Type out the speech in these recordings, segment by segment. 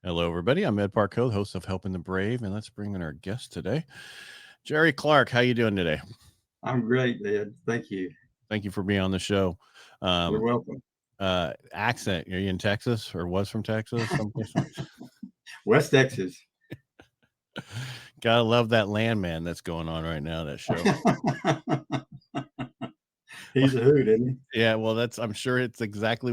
Hello, everybody. I'm Ed Parcaut, host of Helping the Brave, and let's bring in our guest today, Jerry Clark. How you doing today? I'm great, Ed. Thank you. Thank you for being on the show. You're Um, welcome. Accent? Are you in Texas or was from Texas? Someplace? West Texas. Gotta love that landman that's going on right now. That show. He's a hoot, isn't Yeah, well, I'm sure it's exactly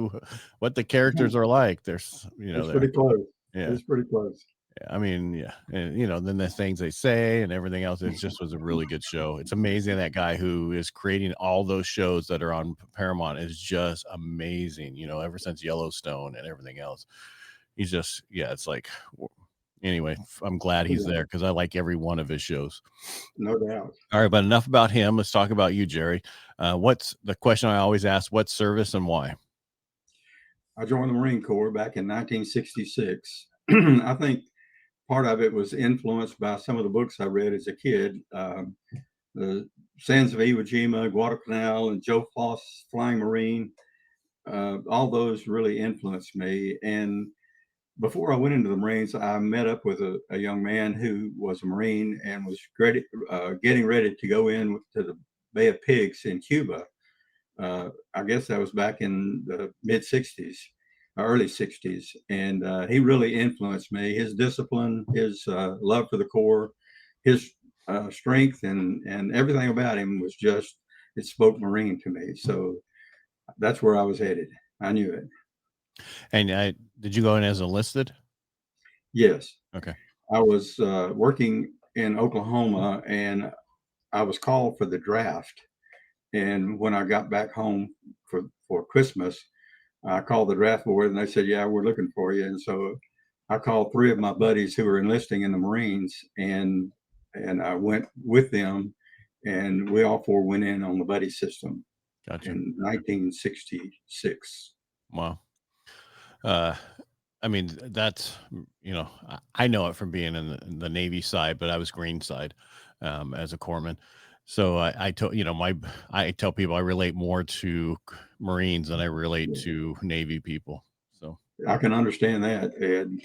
what the characters he? are like. There's, It's there. pretty close. Yeah. It's pretty close. I mean, yeah, and then the things they say and everything else. It just was a really good show. It's amazing that guy who is creating all those shows that are on Paramount is just amazing. Ever since Yellowstone and everything else, he's just it's like. Anyway, I'm glad he's Yeah, there because I like every one of his shows. no doubt. All right, but enough about him. Let's talk about you, Jerry. What's the question I always ask? What service and why? I joined the Marine Corps back in 1966. I think part of it was influenced by some of the books I read as a kid. The Sands of Iwo Jima, Guadalcanal, and Joe Foss, Flying Marine. All those really influenced me. And before I went into the Marines, I met up with a young man who was a Marine and was getting ready to go in to the Bay of Pigs in Cuba. I guess that was back in the mid 60s, early 60s. And he really influenced me. His discipline, his love for the Corps, his strength, and everything about him was just, it spoke Marine to me. So that's where I was headed. I knew it. And did you go in as enlisted? Yes. Okay. I was working in Oklahoma and I was called for the draft. And when I got back home for Christmas, I called the draft board and they said, "Yeah, we're looking for you." And so I called three of my buddies who were enlisting in the Marines and I went with them and we all four went in on the buddy system Gotcha. in 1966. Wow. I mean, that's, I know it from being in the Navy side, but I was green side as a corpsman. So I told, I tell people I relate more to Marines than I relate to Navy people. So I can understand that. And,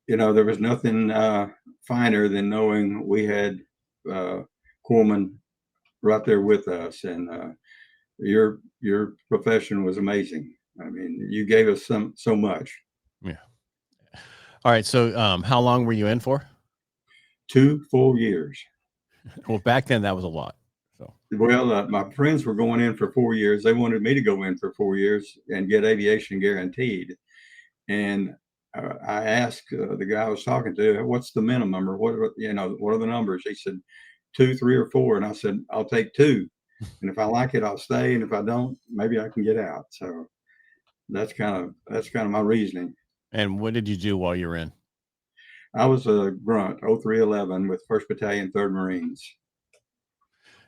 there was nothing finer than knowing we had corpsmen right there with us. And your profession was amazing. I mean, you gave us so much. yeah. All right. So how long were you in for? 2 full years. Well, back then that was a lot. So Well, my friends were going in for 4 years. They wanted me to go in for 4 years and get aviation guaranteed. And I asked the guy I was talking to, "What's the minimum, or what are the numbers?" He said, 2, 3, or 4. And I said, "I'll take 2. And if I like it, I'll stay. And if I don't, maybe I can get out." So that's kind of my reasoning. and what did you do while you were in? I was a grunt, 0311 with 1st Battalion, 3rd Marines.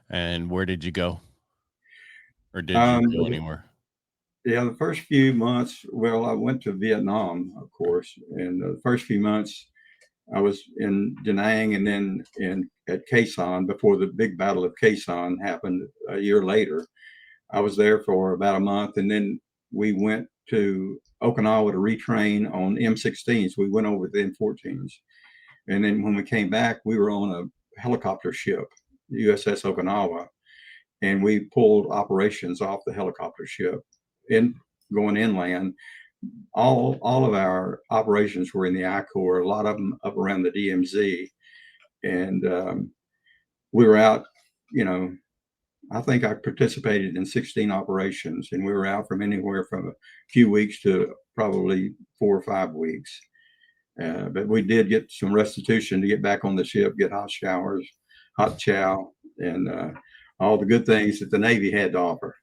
And where did you go? Or did you Um, go anywhere? yeah, the first few months, well, I went to Vietnam, of course, and the first few months I was in Da Nang and then at Khe Sanh before the big battle of Khe Sanh happened a year later. I was there for about a month, and then we went to Okinawa to retrain on M16s. We went over the M14s. And then when we came back, we were on a helicopter ship, USS Okinawa, and we pulled operations off the helicopter ship in going inland. All of our operations were in the I Corps, a lot of them up around the DMZ. And we were out, I think I participated in 16 operations, and we were out from anywhere from a few weeks to probably 4 or 5 weeks. But we did get some restitution to get back on the ship, get hot showers, hot chow, and all the good things that the Navy had to offer.